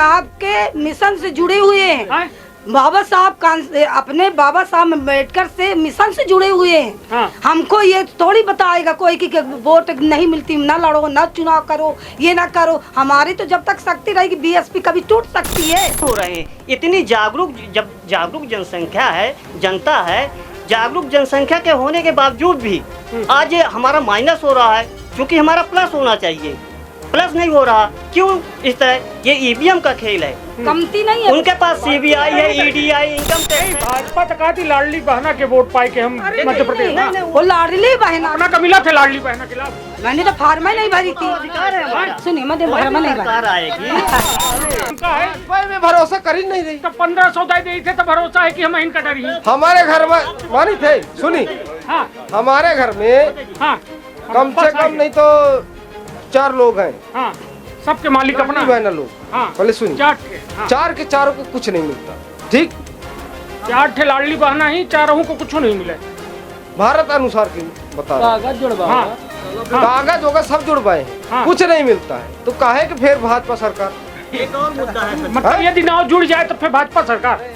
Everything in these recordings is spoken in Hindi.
साहब के मिशन से जुड़े हुए हैं। बाबा साहब अपने बाबा साहब अम्बेडकर से मिशन से जुड़े हुए हैं। हाँ। हमको ये थोड़ी बताएगा कोई कि वोट नहीं मिलती, ना लड़ो, ना चुनाव करो, ये ना करो। हमारी तो जब तक शक्ति रहेगी बीएसपी कभी टूट सकती है। हो रहे हैं इतनी जागरूक, जब जागरूक जनसंख्या है, जनता है, जागरूक जनसंख्या के होने के बावजूद भी आज ये हमारा माइनस हो रहा है, क्योंकि हमारा प्लस होना चाहिए, प्लस नहीं हो रहा। क्यों इस तरह? ये ईवीएम का खेल है, कमती नहीं है उनके पास सीबीआई है, ईडीआई, इनकम टैक्स। भाजपा तो कहती लाडली बहना के वोट पाए के हम मध्य प्रदेश में। वो लाडली बहना अपना कमिला थे लाडली बहना के खिलाफ। मैंने तो फार्म ही नहीं भरी थी। सुनिए मध्य फार्म नहीं सरकार आएगी। उनका में भरोसा कर ही नहीं रही। तो 1500 दे थे तो भरोसा है कि हम इनका डरी हैं। हमारे घर में मानी थे, सुनी, हाँ हमारे घर में हाँ कम से कम नहीं तो 4 लोग हैं। हाँ, सबके मालिक अपना बहना लोग। हाँ, पहले सुनिए, 4 थे। हाँ। 4 के चारों को कुछ नहीं मिलता। ठीक, 4 थे लाडली बहना ही, 4 को कुछ नहीं मिले। भारत अनुसार की बता रहा हूं। कागज जुड़वा। हाँ। कागज होगा सब जुड़वाए हैं। हाँ। कुछ नहीं मिलता है तो काहे कि फिर भाजपा सरकार। एक और मुद्दा है, मतलब यदि नाव जुड़ जाए तो फिर भाजपा सरकार।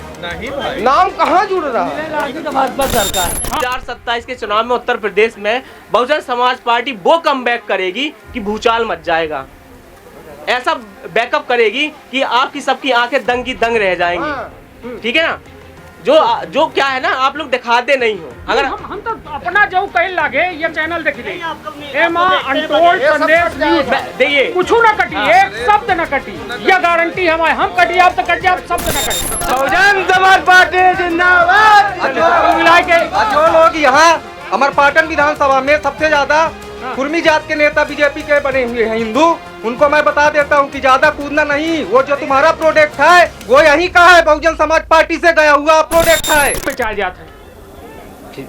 नाम कहाँ जुड़ रहा है? भाजपा सरकार। 2027 के चुनाव में उत्तर प्रदेश में बहुजन समाज पार्टी वो कमबैक करेगी कि भूचाल मच जाएगा। ऐसा बैकअप करेगी कि आपकी सबकी आंखें दंग की दंग रह जाएंगी। ठीक है ना? जो क्या है ना, आप लोग दिखाते नहीं हो। अगर हम तो अपना जो कहे लागे ये चैनल देख ले, एमा अनटोल्ड संदेश न्यूज़ देखिए, कुछ न कटी, एक शब्द न कटी, यह गारंटी हमारे। हम कटी आप तो कट जाए, शब्द न कटी। बहुजन समाज पार्टी जिंदाबाद। मिला के जो लोग यहाँ अमरपाटन विधानसभा में सबसे ज्यादा कुर्मी जात के नेता बीजेपी के बने हुए हैं हिंदू, उनको मैं बता देता हूँ कि ज्यादा कूदना नहीं। वो जो तुम्हारा प्रोडक्ट है वो यही का है, बहुजन समाज पार्टी से गया हुआ प्रोडक्ट है। बेचार जात है।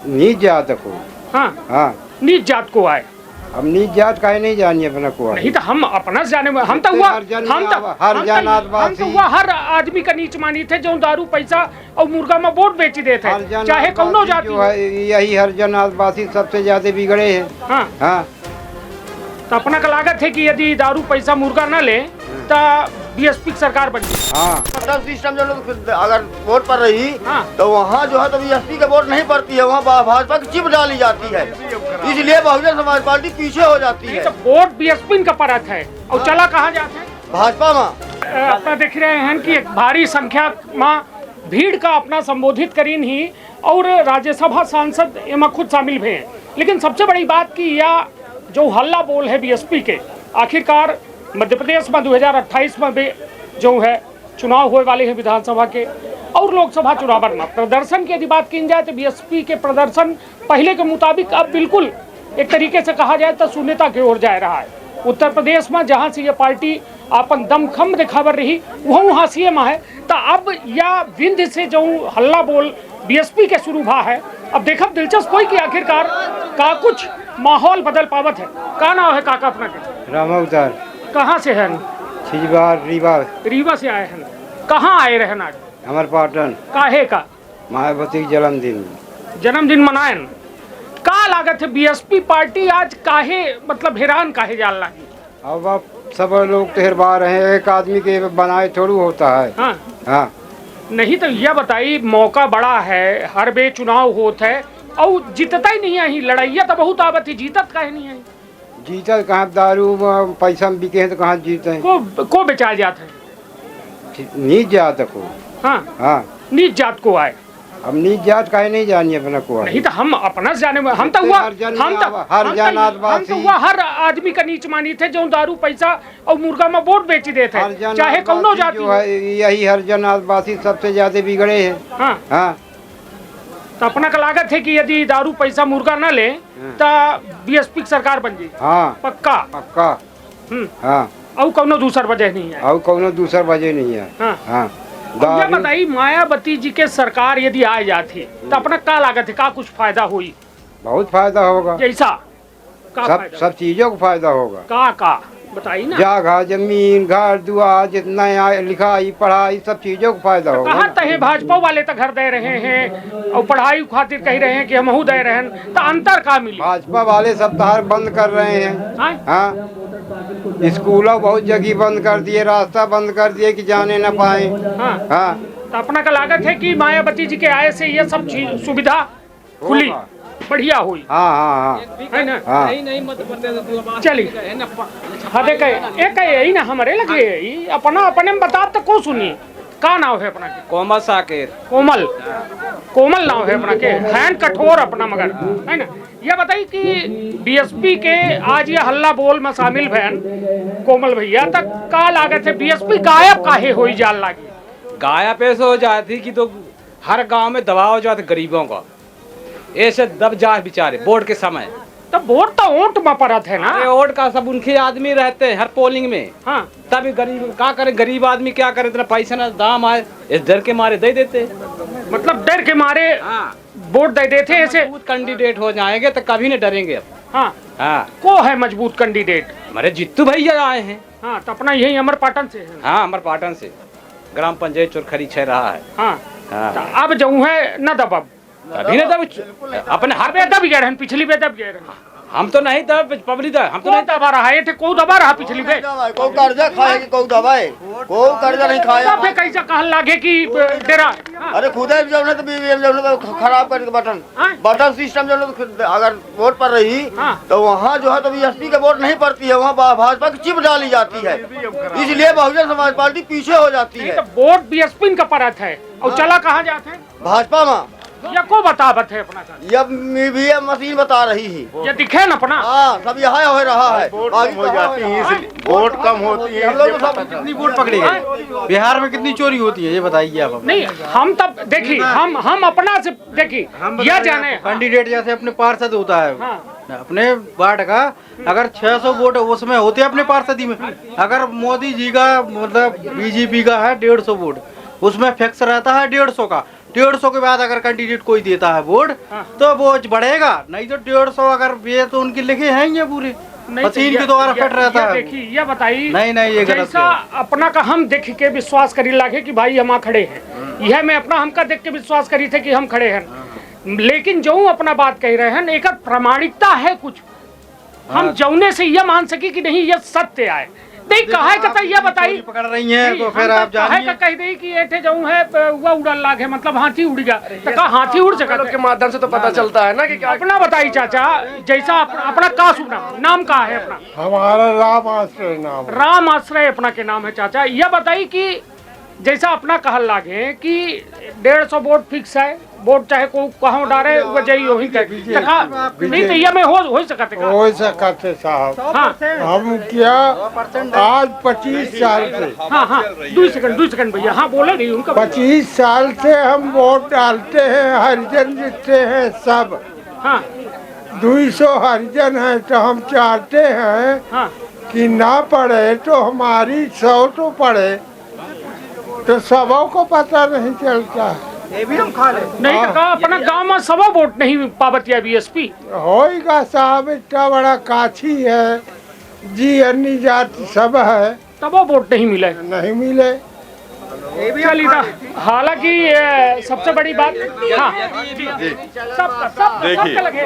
नीच जात को। हाँ हाँ, नीच जात को आए। हम नीच जात का नहीं जानिए अपना को। नहीं तो हम अपना जाने में हम तो हुआ, हर आदमी का नीच मानी थे जो दारू पैसा और मुर्गा में वोट बेच देते, चाहे कौनो जाति हो। यही हरिजन आदिवासी सबसे ज्यादा बिगड़े हैं। हाँ हाँ, तो अपना का लागत है कि यदि दारू पैसा मुर्गा न ले तो बीएसपी की सरकार बन गई। हाँ, सिस्टम जो लोग अगर वोट पड़ रही हाँ। तो वहाँ जो है तो बीएसपी के वोट नहीं पड़ती है, वहाँ भाजपा की चिप डाली जाती है, इसलिए बहुजन समाज पार्टी पीछे हो जाती है। तो वोट बीएसपी का परत है और चला कहाँ जाता है? भाजपा में। अपना देख रहे हैं कि एक भारी संख्या में भीड़ का अपना संबोधित करीन ही और राज्यसभा सांसद एमा खुद शामिल हुए हैं। लेकिन सबसे बड़ी बात की यह जो हल्ला बोल है बीएसपी के, आखिरकार मध्य प्रदेश में 2028 में भी जो है चुनाव होने वाले हैं विधानसभा के और लोकसभा चुनाव में। प्रदर्शन की यदि बात की जाए तो बीएसपी के प्रदर्शन पहले के मुताबिक अब बिल्कुल एक तरीके से कहा जाए तो शून्यता की ओर जा रहा है। उत्तर प्रदेश में जहाँ से ये पार्टी अपन दमखम दिखावर रही वहाँ सीएम है, तो अब यह विंध्य से जो हल्ला बोल बीएसपी के शुरू हुआ है, अब देखब दिलचस्प हुई कि आखिरकार का कुछ माहौल बदल पावत है। का नाम है काका अपना के? रामा उतार। कहाँ से हैं? छिजबार रीवा। रीवा से आए हैं। कहाँ आए रहन आज? अमरपाटन। काहे का? मायावती के जन्मदिन मनायन। का लागत है बीएसपी पार्टी आज काहे मतलब हैरान काहे जाला है? अब सब लोग तो हेरबा रहे हैं, एक आदमी के बनाए थोड़ू होता है। हाँ हाँ, नहीं तो यह बताई मौका बड़ा है, हर बे चुनाव होता है और जीतता ही नहीं है। लड़ाइया तो बहुत आवत है, जीतत काहे नहीं है? जीता कहाँ, दारू पैसा में बिके हैं तो कहाँ जीते हैं। को बेचा जाता है? नीच जात को। हाँ हाँ, नीच जात को आए। हम नीच जात का नहीं जानिए अपना को। नहीं तो हम अपना जाने में हम तो हुआ, हर आदमी का नीच मानी थे जो दारू पैसा और मुर्गा में वोट बेच देते, चाहे कौनो जाति हो। यही हरिजन आदिवासी सबसे ज्यादा बिगड़े हैं। हाँ हाँ, तो अपना का लागत है कि यदि दारू पैसा मुर्गा न ले तो बीएसपी की सरकार बन जाए। हाँ, पक्का पक्का। हाँ, और कौनो दूसर वजह नहीं है। और कौनो दूसर वजह नहीं है। हाँ हाँ, ये बताइए मायावती जी के सरकार यदि आ जाती तो अपना का लागत है, का कुछ फायदा हुई? बहुत फायदा होगा। जैसा का सब फायदा? सब चीजों को फायदा होगा। का बताइए ना। जगह जमीन घर दुआर जितना यहाँ लिखाई पढ़ाई सब चीजों को फायदा होगा। कहाँ तहे भाजपा वाले तो घर दे रहे हैं और पढ़ाई खातिर कह रहे हैं कि हमहू दे रहे हैं, तो अंतर का मिली? भाजपा वाले सब तार बंद कर रहे हैं। हाँ? हाँ, स्कूलों बहुत जगह बंद कर दिए, रास्ता बंद कर दिए कि जाने न पाए। हाँ। हाँ, तो अपना का लागत है कि मायावती जी के आए से ये सब चीज सुविधा खुली, बढ़िया हुई हाँ हाँ है ना। हाँ, चलिए हाँ देखे एक यही ना हमारे लगे यही अपना अपने में बता तो को सुनिए का नाम है अपना के? कोमल साकेत। कोमल, कोमल नाम है अपना के, हैन कठोर अपना मगर है ना। ये बताइए कि बीएसपी के आज ये हल्ला बोल में शामिल भैन कोमल भैया तक का लागत है बीएसपी गायब काहे होई जाल लागी? गायब ऐसे हो जाती कि तो हर गांव में दबाव हो जाते गरीबों का, ऐसे दब जाए बेचारे वोट के समय। तो वोट तो वोट में पड़त है ना। अरे वोट का सब उनके आदमी रहते हैं हर पोलिंग में। हाँ। तभी गरीब क्या करे, गरीब आदमी क्या करे, इतना पैसा ना दाम आए इस डर के मारे दे देते। मतलब डर के मारे हाँ, वोट दे देते ऐसे। मजबूत कैंडिडेट हो जाएंगे तो कभी नहीं डरेंगे अब। हाँ हाँ, को है मजबूत कैंडिडेट? हमारे जित्तू भैया आए हैं। हाँ तो अपना यही अमर पाटन से है। हाँ, अमर पाटन से ग्राम पंचायत चोरखरी छह रहा है। हाँ हाँ, तो अब जो है न दबब अभी ना दब अपने हर दब गए रहन, पिछली बे दब गए रहन। हम तो नहीं दब पब्लिक हम तो को दबा रहा है थे, को दबा रहा पिछली बे। कोई कर्जा खाएगी कोई दबाए, कोई कर्जा नहीं खाएगा। तब कैसा कहन लागे कि डेरा। हाँ। अरे खुदे जो है तो बीवीएम जो है तो खराब करके बटन हाँ? बटन सिस्टम जो है तो अगर वोट पर रही हाँ। तो वहाँ जो है तो बीएसपी के वोट नहीं पड़ती है, वहाँ भाजपा की चिप डाली जाती है, इसलिए बहुजन समाज पार्टी पीछे हो जाती नहीं है। तो वोट बीएसपी का परत है और चला कहाँ जाते हैं? भाजपा में या को बतावत है अपना का? यह ईवीएम मशीन बता रही है। ये दिखे न अपना। हाँ, सब यहाँ हो रहा है। आगे हो जाती है इसलिए वोट कम होती है। हम लोग तो सब कितनी वोट पकड़ी है बिहार में, कितनी चोरी होती है ये बताइए आप। नहीं हम तब देखिए हम अपना से देखिए यह जाने कैंडिडेट जैसे अपने पार्षद होता है हाँ। अपने वार्ड का, अगर 600 वोट उसमें होते हैं अपने पार्षदी में, अगर मोदी जी का मतलब बीजेपी का है 150 वोट, उसमें फिक्स रहता है 150 का। 150 के बाद अगर कैंडिडेट कोई देता है वोट तो वो बढ़ेगा, नहीं तो 150 अगर ये तो उनके लिखे हैं ये पूरे मशीन के द्वारा फिट रहता है। देखिए ये बताइए नहीं ये गलत जैसा अपना का हम देख के विश्वास करी लागे कि भाई हम खड़े हैं, यह मैं अपना हमका देख के विश्वास करी थे कि हम खड़े हैं, लेकिन जो अपना बात कह रहे हैं एक प्रामाणिकता है कुछ, हम जौने से यह मान सकी कि नहीं यह सत्य आए नहीं कहा है यह बताइए पकड़ रही हैं तो फिर आप जानिए। कह दी कि ऐठे जो है वह उड़न लाग है, मतलब हाथी उड़ गया तो कहा हाथी उड़ सका के माध्यम से तो पता चलता है ना कि क्या। अपना बताइए चाचा, जैसा अपना का सुना नाम का है अपना? हमारा राम आश्रय नाम। राम आश्रय अपना के नाम है चाचा। यह बताइए कि जैसा अपना कहल लागे कि 150 वोट फिक्स है, वोट चाहे को कहाँ डारे वो जाइए वही नहीं तो यह में हो सकते हो सकते साहब। हाँ हम क्या आज 25 साल से हाँ हाँ 2 सेकंड भैया हाँ बोले नहीं उनका 25 साल से हम वोट डालते हैं, हरिजन जितते हैं सब। हाँ 200 हरिजन है तो हम चाहते हैं हाँ कि ना पढ़े तो हमारी 100 तो पढ़े, तो सबों को पता नहीं चलता है। नहीं तो कहा अपना गांव में सब वोट नहीं पावतिया बीएसपी होएगा साहब, इतना बड़ा काछी है जी, अन्य जाति सब है तब वो वोट नहीं मिले। नहीं मिले। चलिए हालांकि सबसे बड़ी बात हाँ सबका लगे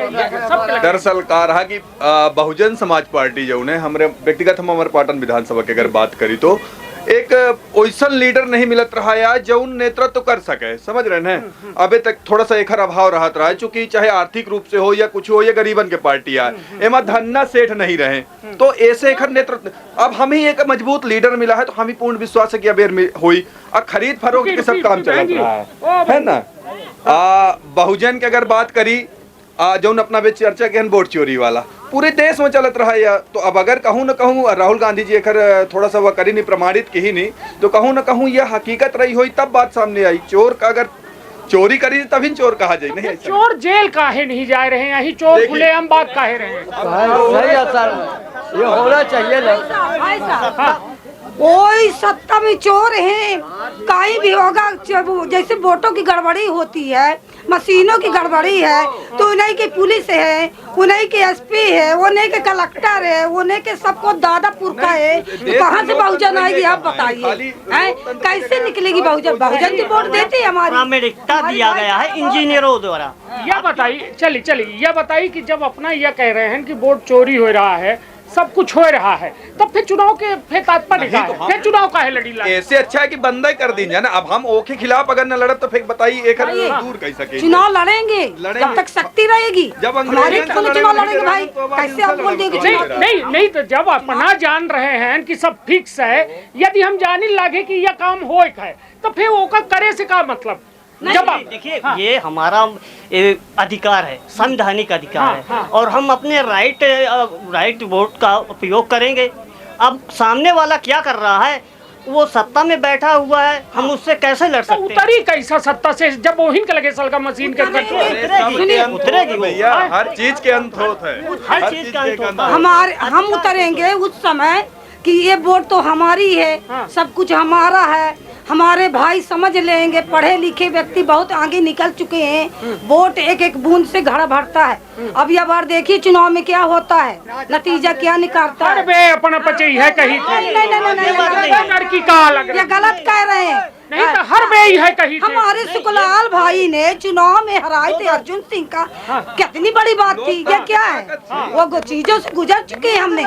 दरअसल कहा रहा कि बहुजन समाज पार्टी जो ने हमारे व्यक्तिगत हम अमर पाटन विधानसभा की अगर बात करी तो एक ओइसन लीडर नहीं मिलत रहा या जो नेतृत्व तो कर सके, समझ रहे हैं। अबे तक थोड़ा सा एक अभाव रहा है, चूंकि चाहे आर्थिक रूप से हो या कुछ हो या गरीबन के पार्टी आए एमा धन्ना सेठ नहीं रहे, तो ऐसे एक नेतृत्व अब हम ही एक मजबूत लीडर मिला है तो हम ही पूर्ण विश्वास है कि अबेर हुई और खरीद फरोख्त के सब काम चल रहा है ना। बहुजन की अगर बात करी जो अपना बे चर्चा के वोट चोरी वाला पूरे देश में चलत रहा है, तो अब अगर कहूँ न कहूँ राहुल गांधी जी एक थोड़ा सा वह करी नहीं प्रमाणित की ही नहीं, तो कहूँ न कहूँ यह हकीकत रही हुई तब बात सामने आई। चोर का अगर चोरी करी तभी चोर कहा जाए, नहीं चोर जेल काहे नहीं जा रहे हैं, यही चोर खुले हम बात काहे रहे हैं। सही है सर, ये होना चाहिए ना। कोई सत्ता में चोर हैं, कहीं भी होगा। जैसे वोटों की गड़बड़ी होती है, मशीनों की गड़बड़ी है, तो उन्हीं की पुलिस है, उन्हीं के एसपी है, उन्हीं के कलेक्टर है, उन्हीं के सबको दादा पुरखा है। तो कहाँ से बहुजन आएगी आप बताइए? कैसे निकलेगी बहुजन? बहुजन की वोट देती है हमारी। प्राथमिकता दिया गया है इंजीनियरों द्वारा। यह बताइए, चलिए यह बताइए कि जब अपना यह कह रहे हैं कि वोट चोरी हो रहा है, सब कुछ हो रहा है, तब फिर चुनाव के फिर तात्पर्य क्या है? फिर चुनाव का है लड़ी ला। ऐसे अच्छा है कि बंदा ही कर दीजिए ना। अब हम ओके खिलाफ अगर न लड़े तो फिर बताइए एक दूर कह सके। चुनाव लड़ेंगे जब तक शक्ति रहेगी। जब हमारे चुनाव लड़ेंगे भाई, कैसे आप बोल देंगे? नहीं तो जब अपना जान रहे हैं कि सब फिक्स है, यदि हम जाने लगे कि यह काम हो है, तो फिर वो का करे से का मतलब? जब देखिए ये हमारा अधिकार है, संवैधानिक अधिकार है, और हम अपने राइट वोट का उपयोग करेंगे। अब सामने वाला क्या कर रहा है, वो सत्ता में बैठा हुआ है, हम उससे कैसे लड़ सकते हैं? उतरी कैसा सत्ता से, जब वो हिन के लगे सल का मशीन के उतरेगी भैया, हर चीज के अंत होता है, हर चीज का अंत होता है। हमारे हम उतरेंगे उस समय कि ये वोट तो हमारी है, सब कुछ हमारा है। हमारे भाई समझ लेंगे, पढ़े लिखे व्यक्ति बहुत आगे निकल चुके हैं। वोट एक एक बूंद से घड़ा भरता है। अब यह बार देखिए चुनाव में क्या होता है, नतीजा क्या निकालता है। अपना पचे है कहीं लड़की का अलग, ये गलत कह रहे हैं। नहीं तो हर वे है कहीं। हमारे सुखलाल भाई ने चुनाव में हराए थे अर्जुन सिंह का, कितनी बड़ी बात थी। ये क्या है, वो चीजों से गुजर चुके हैं हमने।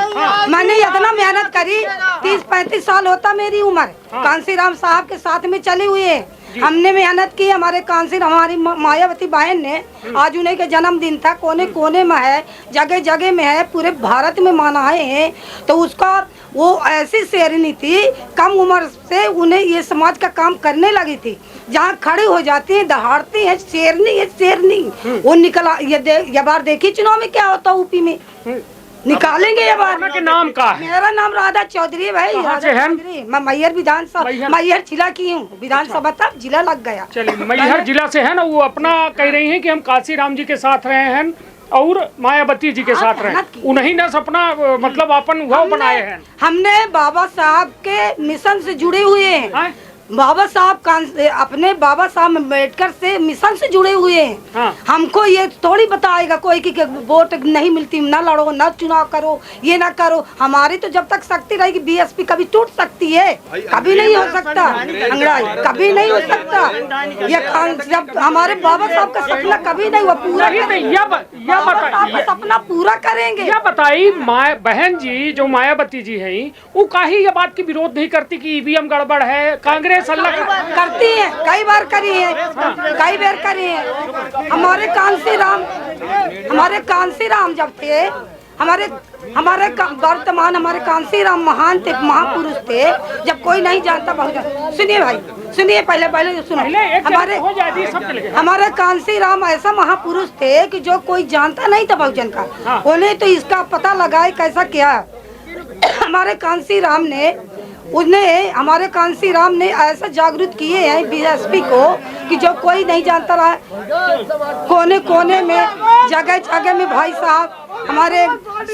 मैंने इतना मेहनत करी, 30-35 साल होता मेरी उम्र, कांसीराम साहब के साथ में चली हुई है। हमने मेहनत की। हमारे कांसीराम, हमारी मायावती बहन ने, आज उन्हीं के जन्मदिन था, कोने कोने में है, जगह जगह में है, पूरे भारत में मनाए हैं। तो उसका वो ऐसी शेरनी थी, कम उम्र से उन्हें ये समाज का काम करने लगी थी। जहाँ खड़ी हो जाती है, दहाड़ती है, शेरनी है शेरनी। वो निकला। ये बार देखी चुनाव में क्या होता यूपी में, निकालेंगे ये बार। के नाम का है? मेरा नाम राधा चौधरी है भाई। राधा चौधरी, मैं मैहर विधानसभा, मैहर जिला की हूँ। विधानसभा तब जिला लग गया। चलिए, मैहर जिला से है ना। वो अपना कह रही हैं कि हम कांसीराम जी के साथ रहे हैं और मायावती जी के साथ रहे, उन्हीं ने अपना मतलब अपन वो बनाए हैं। हमने बाबा साहब के मिशन से जुड़े हुए हैं। बाबा साहब अपने बाबा साहब अम्बेडकर से मिशन से जुड़े हुए हैं। हमको ये थोड़ी बताएगा कोई कि वोट नहीं मिलती, ना लड़ो, ना चुनाव करो, ये ना करो। हमारी तो जब तक शक्ति रहेगी, बीएसपी कभी टूट सकती है, कभी नहीं हो सकता। अंग्रेज कभी नहीं हो सकता। ये जब हमारे बाबा साहब का सपना कभी नहीं हुआ पूरा, सपना पूरा करेंगे। क्या बताई बहन जी जो मायावती जी है, वो काहे ये बात की विरोध नहीं करती कि ईवीएम गड़बड़ है? कांग्रेस करती है, कई बार करी है, कई बार करी है। हमारे कांसीराम जब थे, हमारे वर्तमान हमारे कांसीराम महान थे, महापुरुष थे। जब कोई नहीं जानता बहुजन, सुनिए भाई, सुनिए पहले सुनो। हमारे कांसीराम ऐसा महापुरुष थे कि जो कोई जानता नहीं था बहुजन का, उन्हें तो इसका पता लगाए कैसा क्या। हमारे कांसीराम ने ऐसा जागरूक किए हैं बीएसपी को कि जो कोई नहीं जानता रहा। कोने कोने में, जगह जगह में भाई साहब हमारे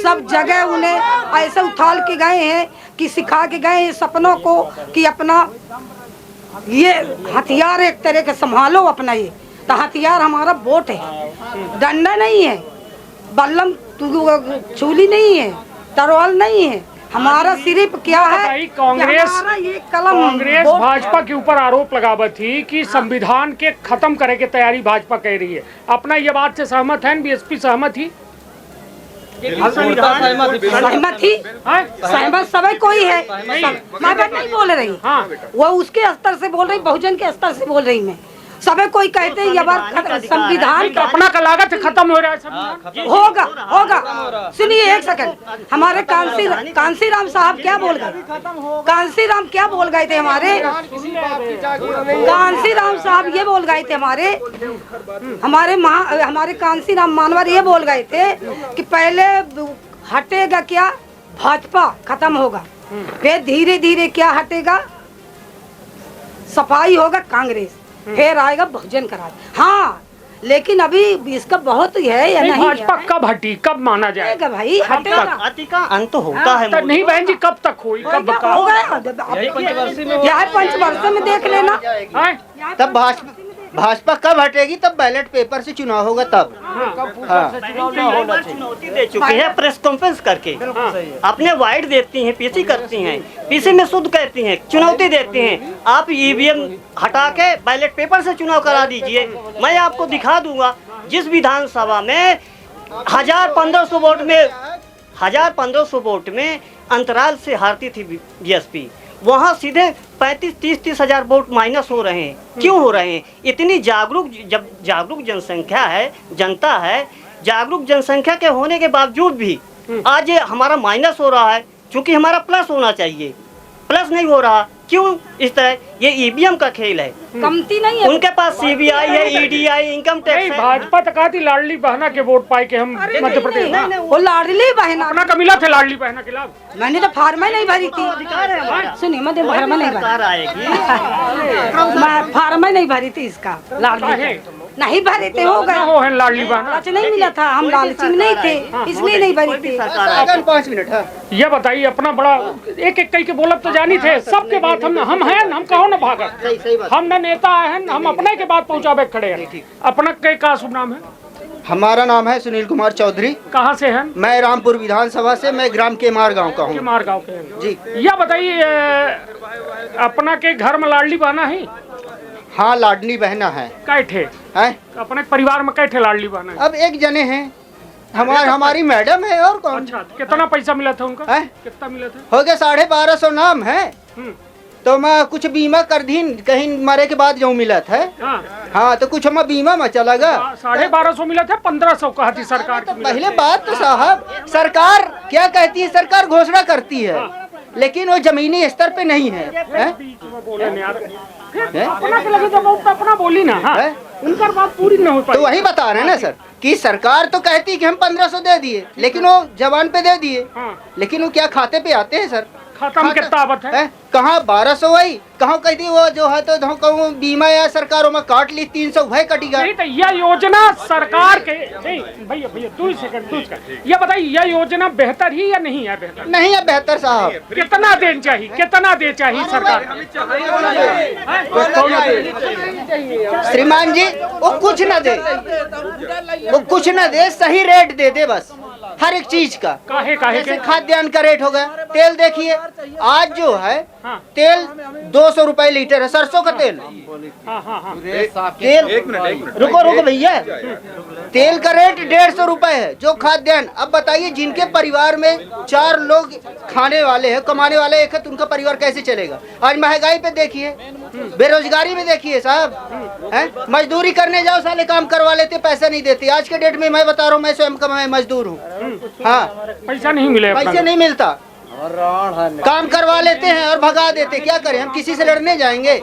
सब जगह उन्हें ऐसे उछाल के गए हैं कि सिखा के गए हैं सपनों को कि अपना ये हथियार एक तरह के संभालो अपना। ये तो हथियार हमारा वोट है, डंडा नहीं है, बल्लम चूली नहीं है, तलवार नहीं है। हमारा सिर्फ क्या है, कांग्रेस भाजपा के ऊपर आरोप लगावत थी कि संविधान के खत्म करे की तैयारी भाजपा कह रही है। अपना ये बात से सहमत है? बीएसपी सहमत थी? सहमत सभी कोई है। मैं बात नहीं बोल रही, वो उसके स्तर से बोल रही, बहुजन के स्तर से बोल रही। मैं सबे कोई कहते हैं ये बार संविधान का अपना का लागत खत्म हो रहा है, संविधान होगा। सुनिए एक सेकंड, हमारे कांसीराम साहब क्या बोल गए? कांसीराम क्या बोल गए थे? हमारे कांसीराम साहब ये बोल गए थे, हमारे कांसीराम मानवर ये बोल गए थे कि पहले हटेगा क्या, भाजपा खत्म होगा, फिर धीरे धीरे क्या हटेगा, सफाई होगा कांग्रेस, फिर आएगा बहुजन का राज। हाँ, लेकिन अभी इसका बहुत ही है या नहीं भाजपा कब हटी, कब माना जाए? हटेगा भाई, हटेगा। जाति का अंत होता है तो नहीं बहन जी, कब तक हुई, कब हो गया यहाँ पंचवर्षीय में देख लेना। हैं? तब भाजपा कब हटेगी? तब बैलेट पेपर से चुनाव होगा तब। चुनौती दे चुकी है प्रेस कॉन्फ्रेंस करके, अपने वाइड देती हैं, पीसी करती हैं, पीसी में शुद्ध कहती हैं, चुनौती देती हैं। आप ईवीएम हटा के बैलेट पेपर से चुनाव करा दीजिए, मैं आपको दिखा दूंगा। जिस विधानसभा में 1000-1500 वोट में 1000-1500 वोट में अंतराल से हारती थी बीएसपी, वहाँ सीधे 35-30 हजार वोट माइनस हो रहे हैं। क्यों हो रहे हैं? इतनी जागरूक जनसंख्या है, जनता है, जागरूक जनसंख्या के होने के बावजूद भी आज ये हमारा माइनस हो रहा है, क्योंकि हमारा प्लस होना चाहिए, प्लस नहीं हो रहा। क्यों इस तरह? ये ईवीएम का खेल है, कमती नहीं है उनके पास सीबीआई है, ईडीआई, इनकम टैक्स है। भाजपा तो कहा थी लाडली बहना के वोट पाए के हम मध्य प्रदेश में। वो लाडली बहना अपना का मिला थे लाडली बहना के लाभ? मैंने तो फार्म ही नहीं भरी थी। सुनिए, मैं फार्म नहीं सरकार आएगी, भरी, मैं फार्म ही नहीं भरी थी इसका, लाडली नहीं भरे थे, हो गया। वो है लाडली बहना, लालच नहीं मिला था, हम लालची में नहीं थे, इसलिए नहीं भरी थी। 5 मिनट। ये बताइए, अपना बड़ा एक एक कई के बोलब तो जानी थे, सबके बात हम हैं, हम कहो न भागत, हम न नेता हैं, हम अपने के बात पहुँचावे खड़े हैं। अपना का शुभ नाम है? हमारा नाम है सुनील कुमार चौधरी। कहाँ से हैं? मैं रामपुर विधानसभा से, मैं ग्राम केमार गांव का हूँ। केमार गाँव के हैं जी। यह बताइए, अपना के घर में लाडली बहना है? हाँ, लाडली बहना है। कैठे है? अपने परिवार में कैठे लाडली बहना है? अब एक जने हैं, हमारी मैडम है, और कौन? अच्छा, कितना पैसा मिला था उनका? है? कितना मिला था? हो गया 1250 नाम है। तो मैं कुछ बीमा कर दी, कहीं मरे के बाद जो मिला था। हाँ, तो कुछ हम बीमा में चला गया। 1250 मिला था, 1500 कहा थी सरकार। तो पहले बात तो साहब, सरकार क्या कहती है? सरकार घोषणा करती है, लेकिन वो जमीनी स्तर पे नहीं है। अपना के लगे तो अपना बोली ना। हाँ, उनका बात पूरी न हो पाई। तो वही बता रहे हैं ना सर, कि सरकार तो कहती है कि हम 1500 दे दिए, लेकिन वो जवान पे दे दिए, लेकिन वो क्या खाते पे आते हैं सर? खाता में कितना आवत है? कहाँ 1200 वही, कहाँ कहती वो जो है, तो कहूँ बीमा या सरकारों में काट ली 300 वही कटेगा। नहीं, तो यह योजना सरकार के नहीं भैया 2 सेकंड, ये बताइए, यह योजना बेहतर ही या नहीं है? बेहतर नहीं है, बेहतर साहब। कितना देना चाहिए, कितना दे चाहिए सरकार? श्रीमान जी, वो कुछ न दे, वो कुछ न दे, सही रेट दे दे बस, हर एक चीज का। काहे जैसे खाद्यान्न का रेट हो गया, तेल देखिए आज जो है, तेल 200 रुपए लीटर है, सरसों का तेल। तेल रुको भैया, तेल का रेट 150 रुपए है, जो खाद्यान्न। अब बताइए, जिनके परिवार में 4 लोग खाने वाले हैं, कमाने वाले एक है, तो उनका परिवार कैसे चलेगा? आज महंगाई पे देखिए, बेरोजगारी में देखिए साहब, है? मजदूरी करने जाओ, साले काम करवा लेते, पैसा नहीं देते। आज के डेट में मैं बता रहा हूँ, मैं स्वयं का मैं मजदूर हूँ। हाँ, पैसा नहीं मिले, पैसे नहीं मिलता, काम करवा लेते हैं और भगा देते। क्या करें, हम किसी से लड़ने जाएंगे?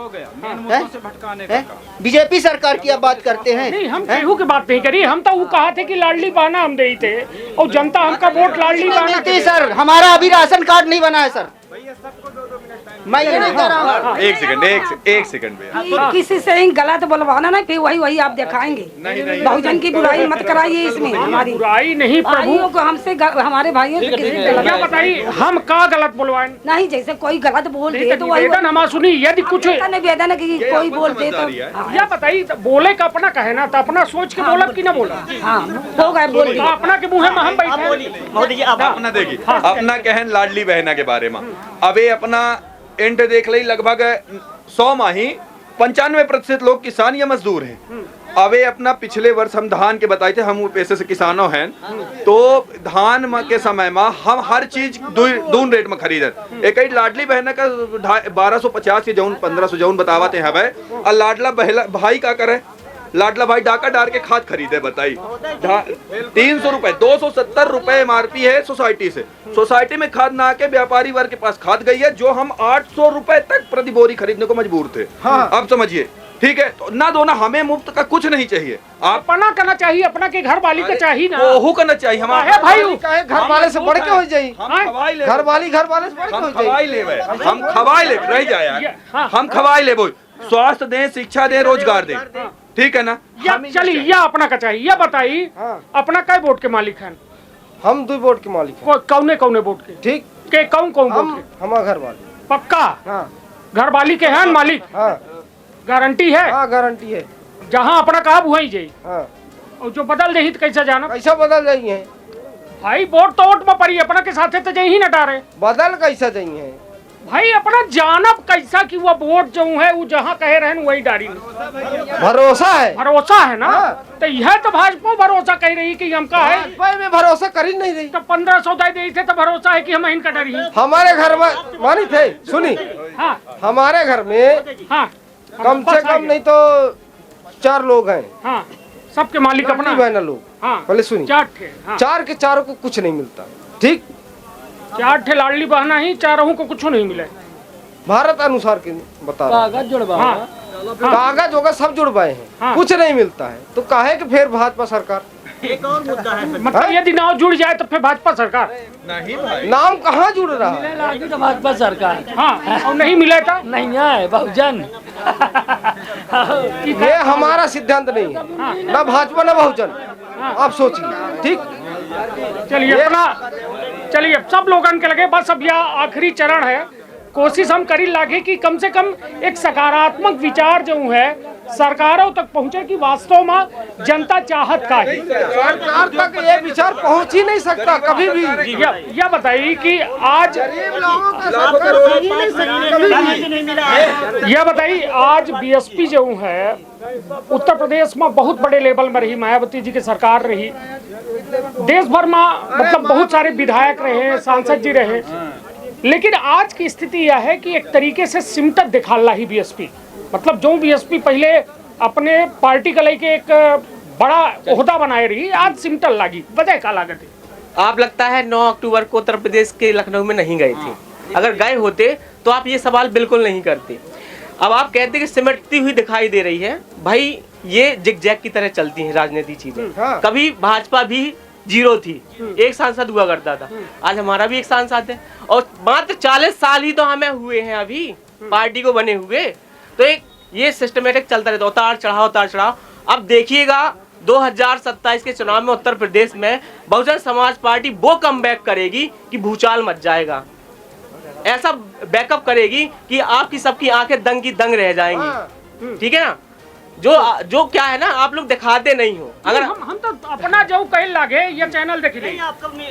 बीजेपी सरकार की अब बात करते हैं। नहीं, हम केहू की बात नहीं करी, हम तो वो कहा थे कि लाडली बहना हम दे थे, और जनता हमका वोट लाडली बहना मिलती। सर, हमारा अभी राशन कार्ड नहीं बना है सर, मैं ये नहीं कह रहा हूँ। एक सेकंड भैया, किसी से ही गलत बोलवाना नहीं, फिर वही आप दिखाएंगे। बहुजन की बुराई मत कराइए इसमें। हमारी बुराई नहीं, भाइयों को हमसे, हमारे भाइयों से किसी क्या बताइए, हम का गलत बोलवाए? नहीं, जैसे कोई गलत बोल दे तो वही निवेदन हमारा सुनी, यदि कुछ निवेदन की कोई बोल दे तो यह बताइए, बोले का अपना कहे ना, तो अपना सोच के बोलब कि ना बोला? हाँ, हो गए बोल दिया। अपना के मुँह में हम बैठे। मोदी जी, अपना देखिए, अपना कहन लाडली बहना के बारे में अबे अपना एंड देख ली, लगभग 100 माही 95% लोग किसान या मजदूर हैं। अबे अपना पिछले वर्ष हम धान के बताए थे, हम वो पैसे से किसानों हैं, तो धान के समय में हम हर चीज दून रेट में खरीदे। एक लाडली बहना का 1250 जौन 1500 जौन बतावते हैं हवे, और लाडला भाई का करे, लाडला भाई डाका डाल के खाद खरीदे। बताई 300 रुपए, 270 रुपए MRP है सोसाइटी से। सोसाइटी में खाद ना आके व्यापारी वर्ग के पास खाद गई है, जो हम 800 रुपए तक प्रति बोरी खरीदने को मजबूर थे। अब समझिए, ठीक है, तो ना दो ना, हमें मुफ्त का कुछ नहीं चाहिए। आप अपना करना चाहिए, अपना के घर वाली का चाहिए ना, वो करना चाहिए हमारे भाई। घर वाले से बढ़ के हो जाए, घर वाले से बढ़ के हम खवाई ले रह जाए, हम खवाई ले, स्वास्थ्य दें, शिक्षा दें, रोजगार दें, ठीक है ना? चलिए यह अपना का चाहिए, यह बताइए अपना कै वोट के मालिक हैं? हम 2 वोट के मालिक हैं। कौने कौने वोट के? ठीक के कौन कौन वोट के? हमारा घर वाले। पक्का? हाँ। घर वाली के हैं मालिक? हाँ। गारंटी है? हाँ गारंटी है। जहाँ अपना कहा वहीं जाई। हाँ। और जो बदल दही तो कैसा जाना? कैसा बदल रही है भाई? वोट तो वोट में पड़ी, अपना के साथे तो जाई ही न डारे। बदल कैसा जाई है भाई? अपना जानब कैसा कि वो वोट जो है वो जहाँ कहे रहे वही डारी। भरोसा है। भरोसा है ना? तो यह तो भाजपा भरोसा कह रही कि हमका है, भाई में भरोसा कर ही नहीं रही। तो 1500 दे दी थे तो भरोसा है कि हम इनका डरी। हमारे घर में मानी थे, सुनी। हाँ। हमारे घर में हाँ कम से कम नहीं तो 4 लोग हैं। हाँ। सबके मालिक अपना बहना लोग। हाँ। पहले सुनी। 4 थे। हाँ। 4 के चारों को कुछ नहीं मिलता। ठीक, 4 ठे लाडली बहना ही, चारों को कुछ नहीं मिले। भारत अनुसार के बता रहा। कागज जुड़वा। हाँ। कागज होगा सब जुड़वाए हैं। हाँ। कुछ नहीं मिलता है तो काहे कि फिर भाजपा सरकार। एक और मुद्दा है, मतलब यदि नाव जुड़ जाए तो फिर भाजपा सरकार? नहीं भाई, नाम कहाँ जुड़ रहा है? तो भाजपा सरकार। हाँ। और नहीं मिले था? नहीं है बहुजन। ये हमारा सिद्धांत नहीं है, ना भाजपा ना बहुजन। आप सोचिए। ठीक, चलिए अपना, चलिए सब लोगन के लगे बस अब यह आखिरी चरण है। कोशिश हम करी लागे कि कम से कम एक सकारात्मक विचार जो है सरकारों तक पहुंचे कि वास्तव में जनता चाहत का है। सरकार तक ये विचार पहुंच ही नहीं सकता कभी भी। यह बताइए कि आज यह बताइए आज बीएसपी जो है उत्तर प्रदेश में बहुत बड़े लेवल में रही, मायावती जी की सरकार रही, देश भर में मतलब बहुत सारे विधायक रहे, सांसद जी रहे, लेकिन आज की स्थिति यह है कि एक तरीके से सिमटत दिखाला ही बीएसपी। मतलब जो बीएसपी पहले अपने पार्टी का लेके एक बड़ा ओहदा बनाए रही, आज सिमटल लगी। वजह क्या लागत है? आप लगता है 9 अक्टूबर को उत्तर प्रदेश के लखनऊ में नहीं गए थे। अगर गए होते तो आप ये सवाल बिल्कुल नहीं करते। अब आप कहते कि सिमटती हुई दिखाई दे रही है। भाई ये जिगजैग की तरह चलती हैं राजनीति चीजें। कभी भाजपा भी 0 थी, एक सांसद हुआ करता था, आज हमारा भी एक सांसद है और मात्र 40 साल ही तो हमें हुए हैं अभी पार्टी को बने हुए। तो एक ये सिस्टमेटिक चलता रहता, उतार चढ़ाव। अब देखिएगा 2027 के चुनाव में उत्तर प्रदेश में बहुजन समाज पार्टी वो कमबैक करेगी कि भूचाल मच जाएगा। ऐसा बैकअप करेगी कि आपकी सबकी आंखें दंग की दंग रह जाएंगी। ठीक है ना? जो क्या है ना, आप लोग दिखाते नहीं हो। अगर हम तो अपना जो कहे लागे ये चैनल देख ली,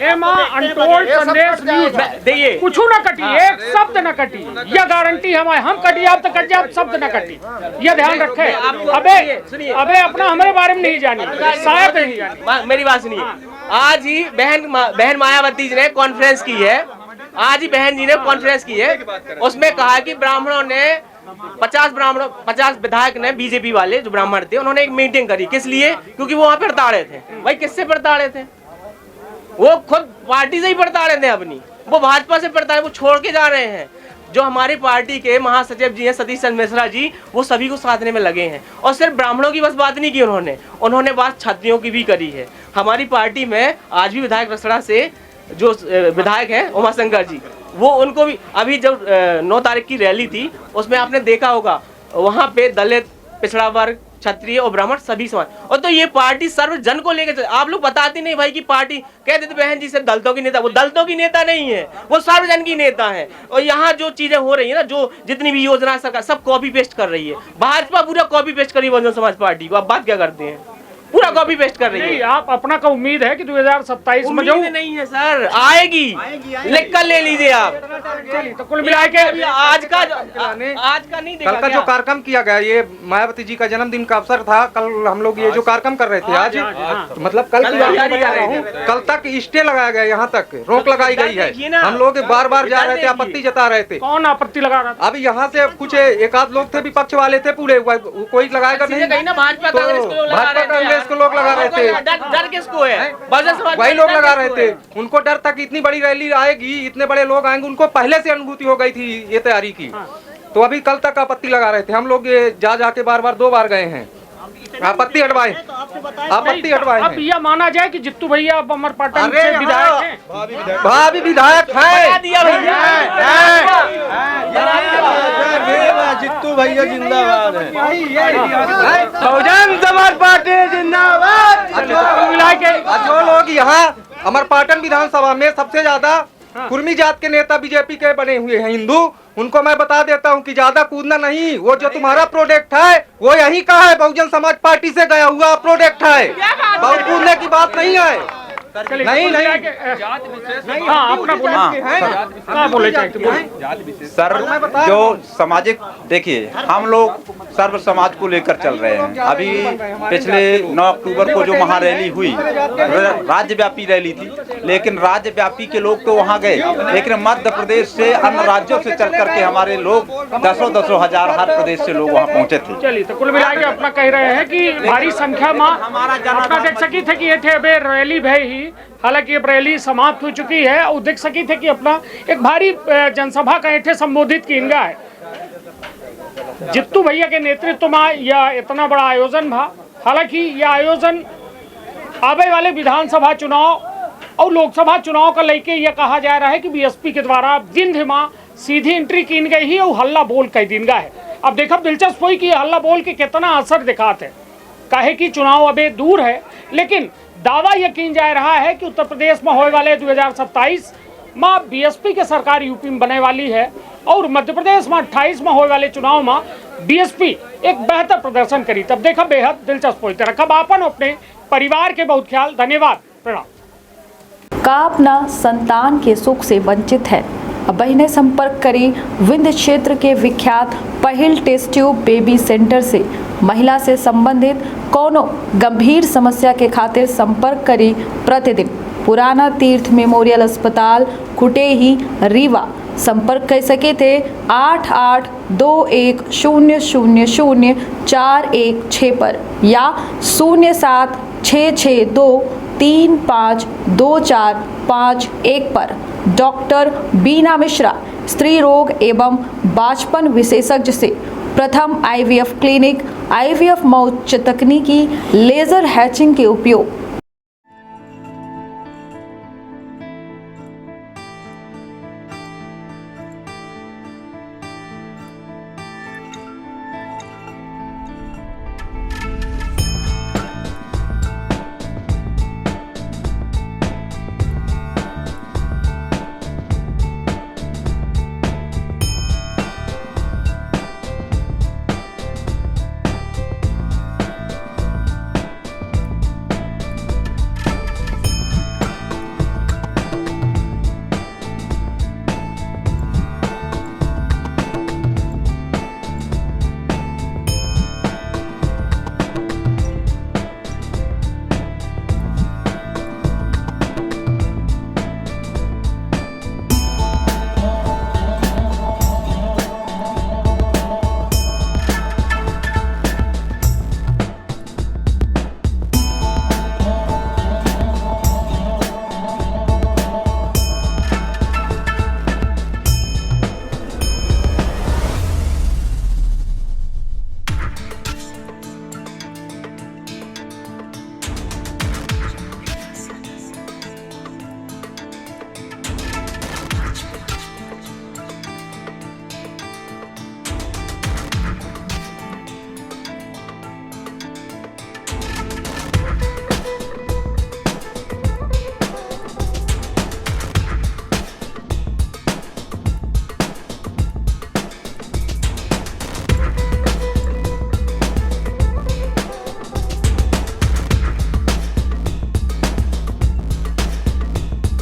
एमा अनटोल्ड संदेश न्यूज़ देखिए कुछ ना कटी, एक शब्द न कटी, यह गारंटी हमारे। हम कटी आप तो कट जाए, शब्द न कटी, यह ध्यान रखे। अबे अपना हमारे बारे में नहीं जानी, शायद नहीं जानी। मेरी बात सुनिए, आज ही बहन मायावती जी ने कॉन्फ्रेंस की है। आज ही बहन जी ने कॉन्फ्रेंस की है, उसमें कहा कि ब्राह्मणों ने 50 विधायक ने, बीजेपी वाले जो ब्राह्मण थे, उन्होंने एक मीटिंग करी। किस लिए? क्योंकि वो वहाँ पर ताड़े थे। भाई किससे पड़ताड़े थे? वो खुद पार्टी से ही पड़ताड़े थे अपनी, वो भाजपा से पड़ताड़े, वो छोड़ के जा रहे हैं। जो हमारी पार्टी के महासचिव जी हैं सतीश चंद्र मिश्रा जी, वो सभी को साधने में लगे हैं। और सिर्फ ब्राह्मणों की बस बात नहीं की उन्होंने बात क्षत्रियों की भी करी है। हमारी पार्टी में आज भी विधायक रसड़ा से जो विधायक है उमाशंकर जी, वो उनको भी अभी जब 9 तारीख की रैली थी उसमें आपने देखा होगा, वहाँ पे दलित, पिछड़ा वर्ग, क्षत्रिय और ब्राह्मण सभी समाज। और तो ये पार्टी सर्व जन को लेकर आप लोग बताते नहीं भाई कि पार्टी कहते थे बहन जी सिर्फ दलितों की नेता, वो दलितों की नेता नहीं है, वो सर्वजन की नेता है। और यहाँ जो चीजें हो रही है ना, जो जितनी भी योजना सरकार सब कॉपी पेस्ट कर रही है। भाजपा पूरा कॉपी पेस्ट कर रही है बहुजन समाज पार्टी को। आप बात क्या करते हैं? पूरा कॉपी पेस्ट कर रही है। आप अपना का उम्मीद है कि 2027 में जो नहीं है सर, आएगी, लिख कर ले लीजिए आप। तो कुल मिला के आज का नहीं देखा, कल का जो कार्यक्रम किया गया, ये मायावती जी का जन्मदिन का अवसर था। कल हम लोग ये जो कार्यक्रम कर रहे थे आज, मतलब कल की बात बता रहा हूँ, कल तक स्टे लगाया गया, यहाँ तक रोक लगाई गई है। हम लोग बार बार जा रहे थे, आपत्ति जता रहे थे। कौन आपत्ति लगा रहा था? अब यहाँ से कुछ एक आध लोग थे विपक्ष वाले थे, पूरे कोई लगाएगा नहीं। भाजपा कांग्रेस को लोग लगा रहे थे। डर किसको है? वही लोग लगा रहे थे। उनको डर था कि इतनी बड़ी रैली आएगी, इतने बड़े लोग आएंगे, उनको पहले से अनुभूति हो गई थी ये तैयारी की। तो अभी कल तक आपत्ति लगा रहे थे। हम लोग ये जाके बार 2 बार गए हैं, आपत्ति हटवाए। अब यह माना जाए कि जित्तू भैया अब अमरपाटन से विधायक हैं, भाभी विधायक है। जित्तू भैया जिंदाबाद है। बहुजन समाज पार्टी जिंदाबाद। जो लोग यहाँ हमारे पाटन विधानसभा में सबसे ज्यादा कुर्मी जात के नेता बीजेपी के बने हुए हैं हिंदू, उनको मैं बता देता हूँ कि ज्यादा कूदना नहीं। वो जो तुम्हारा प्रोडक्ट है वो यही का है, बहुजन समाज पार्टी से गया हुआ प्रोडक्ट है, बहुत कूदने की बात नहीं है। नहीं हाँ अपना बोले सर, जो सामाजिक देखिए हम लोग सर्व समाज को लेकर चल रहे हैं। अभी पिछले 9 अक्टूबर को जो महारैली हुई, राज्यव्यापी रैली थी, लेकिन राज्यव्यापी के लोग तो वहाँ गए, लेकिन मध्य प्रदेश से अन्य राज्यों से चल करके हमारे लोग दसों हजार हर प्रदेश से लोग वहाँ पहुँचे थे। चलिए, तो कुल मिला के अपना कह रहे हैं कि भारी संख्या में अपना देख सकी थे कि ये थे अबे रैली भई, हालांकि अब रैली समाप्त हो चुकी है और देख सकी थे कि अपना एक भारी जनसभा का ऐठे संबोधित किया है। जित्तू भैया के नेतृत्व में यह इतना बड़ा आयोजन था। हालांकि यह आयोजन आने वाले विधानसभा चुनाव और लोकसभा चुनाव का लेके यह कहा जा रहा है कि बीएसपी के द्वारा विंध्य में सीधी एंट्री की गई ही और हल्ला बोल कह दिन है। अब देखो दिलचस्प हुई कि हल्ला बोल के कितना असर दिखाते, काहे कि चुनाव अबे दूर है, लेकिन दावा यकीन जा रहा है कि उत्तर प्रदेश में होने वाले 2027 में बीएसपी के सरकार यूपी में बने वाली है और मध्य प्रदेश में 28 में होने वाले चुनाव में बीएसपी एक बेहतर प्रदर्शन करी। तब देखा बेहद दिलचस्प होते रखब आपन अपने परिवार के बहुत ख्याल। धन्यवाद, प्रणाम। का अपना संतान के सुख से वंचित है, अब बहिने संपर्क करी विंध्य क्षेत्र के विख्यात पहिल टेस्ट ट्यूब बेबी सेंटर से। महिला से संबंधित कोनो गंभीर समस्या के खातिर संपर्क करी प्रतिदिन पुराना तीर्थ मेमोरियल अस्पताल कुटेही रीवा। संपर्क कर सके थे 8821000416 पर या 0766235245 पर। डॉक्टर बीना मिश्रा स्त्री रोग एवं बाचपन विशेषज्ञ से प्रथम आईवीएफ क्लिनिक, आईवीएफ मौच तकनीकी, लेजर हैचिंग के उपयोग,